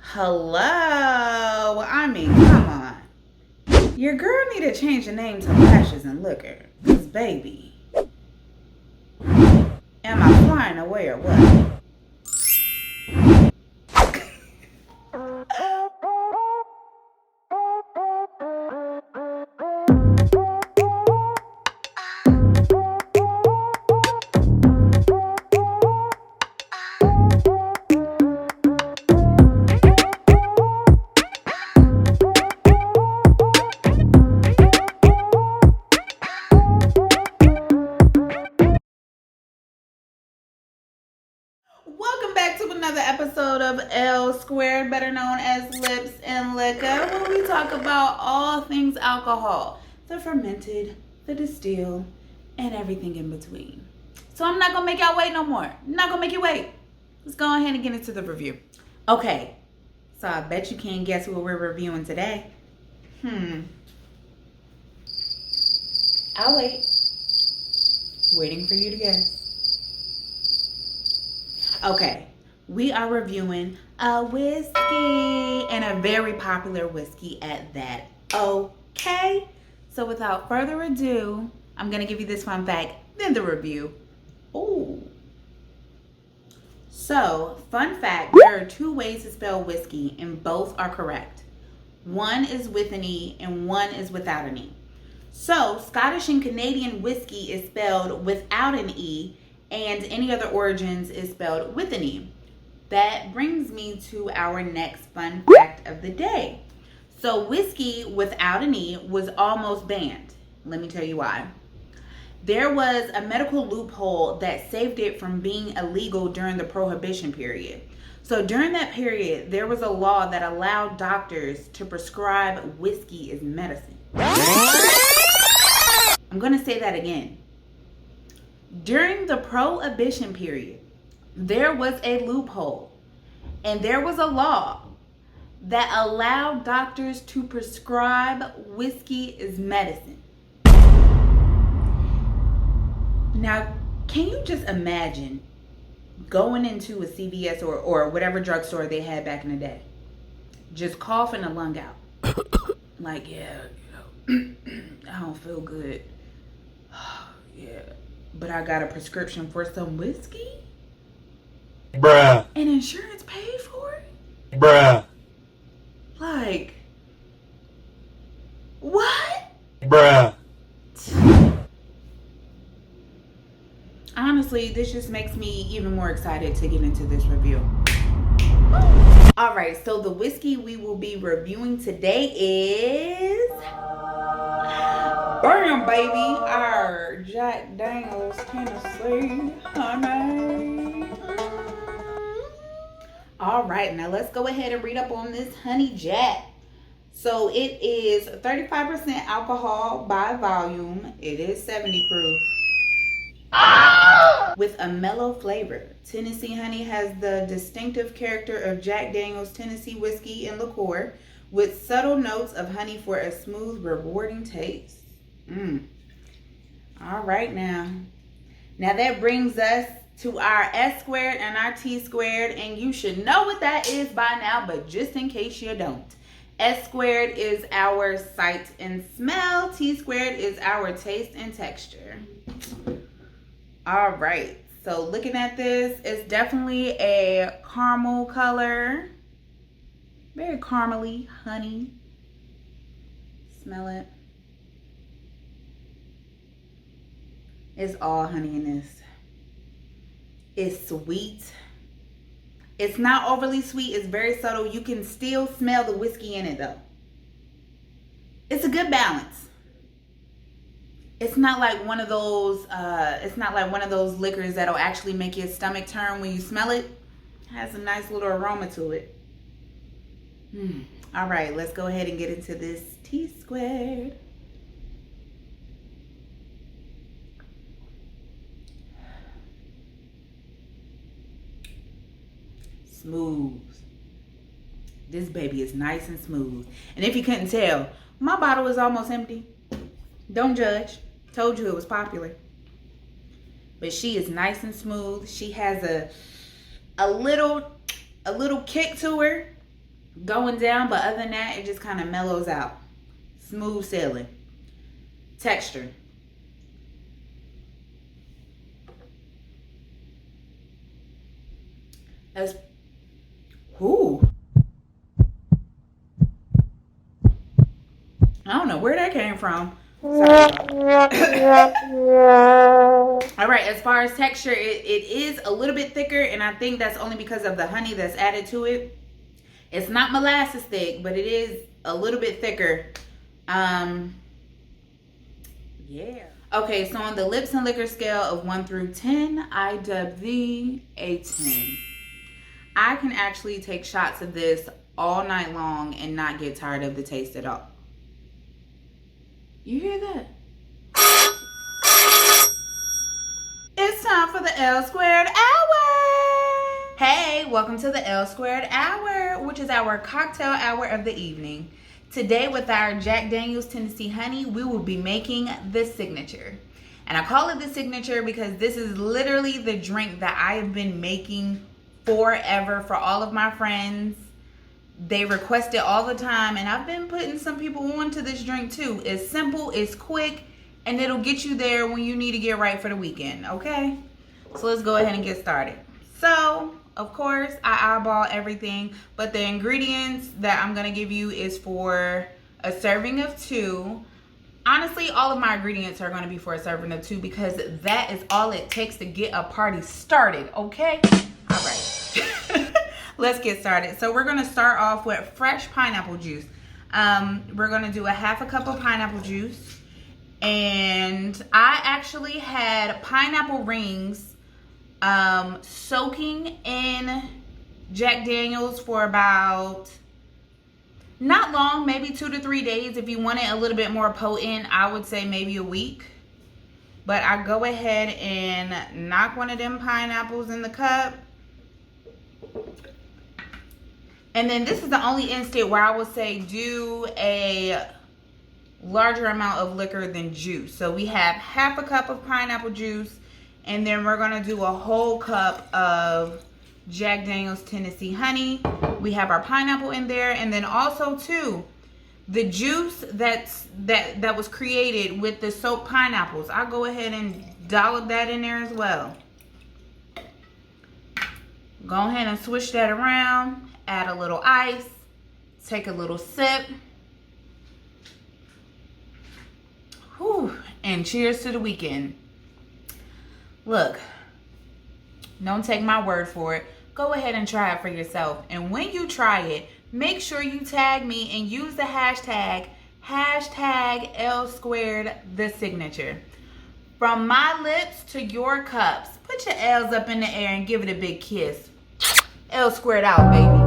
Hello? I mean, come on. Your girl need to change the name to Lashes and Liquor. Cause baby, am I flying away or what? Welcome back to another episode of L Squared, better known as Lips and Liquor, where we talk about all things alcohol, the fermented, the distilled, and everything in between. So I'm not gonna make y'all wait no more. I'm not gonna make you wait. Let's go ahead and get into the review. Okay, so I bet you can't guess what we're reviewing today. I'll wait. Waiting for you to guess. Okay, we are reviewing a whiskey, and a very popular whiskey at that. Okay, so without further ado, I'm gonna give you this fun fact, then the review. Ooh. So, fun fact, there are two ways to spell whiskey, and both are correct. One is with an E, and one is without an E. So, Scottish and Canadian whiskey is spelled without an E, and any other origins is spelled with an E. That brings me to our next fun fact of the day. So whiskey without an E was almost banned. Let me tell you why. There was a medical loophole that saved it from being illegal during the Prohibition period. So during that period, there was a law that allowed doctors to prescribe whiskey as medicine. I'm going to say that again. During the Prohibition period, there was a loophole and there was a law that allowed doctors to prescribe whiskey as medicine. Now, can you just imagine going into a CVS or whatever drugstore they had back in the day, just coughing a lung out? Like, yeah, I don't feel good. Yeah. But I got a prescription for some whiskey? Bruh. And insurance paid for it? Bruh. Like, what? Bruh. Honestly, this just makes me even more excited to get into this review. Alright, so the whiskey we will be reviewing today is... Bam, baby, our Jack Daniel's Tennessee Honey. All right, now let's go ahead and read up on this Honey Jack. So it is 35% alcohol by volume. It is 70 proof. With a mellow flavor. Tennessee Honey has the distinctive character of Jack Daniel's Tennessee whiskey and liqueur, with subtle notes of honey for a smooth, rewarding taste. All right, now that brings us to our S squared and our T squared, and you should know what that is by now, but just in case you don't, S squared is our sight and smell, T squared is our taste and texture. All right, so looking at this, it's definitely a caramel color, very caramely, honey. Smell it. It's all honey in this. It's sweet. It's not overly sweet. It's very subtle. You can still smell the whiskey in it though. It's a good balance. It's not like one of those liquors that'll actually make your stomach turn when you smell it. It has a nice little aroma to it. All right, let's go ahead and get into this T squared. Smooth. This baby is nice and smooth. And if you couldn't tell, my bottle is almost empty. Don't judge. Told you it was popular. But she is nice and smooth. She has a little kick to her. going down, but other than that, it just kind of mellows out. Smooth sailing. Texture. As ooh. I don't know where that came from. Sorry. All right, as far as texture, it is a little bit thicker, and I think that's only because of the honey that's added to it. It's not molasses thick, but it is a little bit thicker. Yeah. Okay, so on the lips and liquor scale of 1 through 10, I dub thee a 10. I can actually take shots of this all night long and not get tired of the taste at all. You hear that? It's time for the L Squared Hour. Hey, welcome to the L Squared Hour, which is our cocktail hour of the evening. Today with our Jack Daniel's Tennessee Honey, we will be making the signature. And I call it the signature because this is literally the drink that I have been making forever for all of my friends. They request it all the time, and I've been putting some people on to this drink too. It's simple, it's quick, and it'll get you there when you need to get right for the weekend, okay? So let's go ahead and get started. So, of course, I eyeball everything, but the ingredients that I'm gonna give you is for a serving of 2. Honestly, all of my ingredients are gonna be for a serving of 2 because that is all it takes to get a party started, okay? All right. Let's get started. So we're gonna start off with fresh pineapple juice. We're gonna do a half a cup of pineapple juice. And I actually had pineapple rings soaking in Jack Daniel's for about, not long, maybe 2 to 3 days. If you want it a little bit more potent, I would say maybe a week. But I go ahead and knock one of them pineapples in the cup. And then this is the only instant where I would say do a larger amount of liquor than juice. So we have half a cup of pineapple juice, and then we're gonna do a whole cup of Jack Daniel's Tennessee Honey. We have our pineapple in there, and then also too, the juice that was created with the soaked pineapples. I'll go ahead and dollop that in there as well. Go ahead and switch that around. Add a little ice. Take a little sip. Whew. And cheers to the weekend. Look, don't take my word for it. Go ahead and try it for yourself. And when you try it, make sure you tag me and use the hashtag L Squared the signature. From my lips to your cups, put your L's up in the air and give it a big kiss. L Squared out, baby.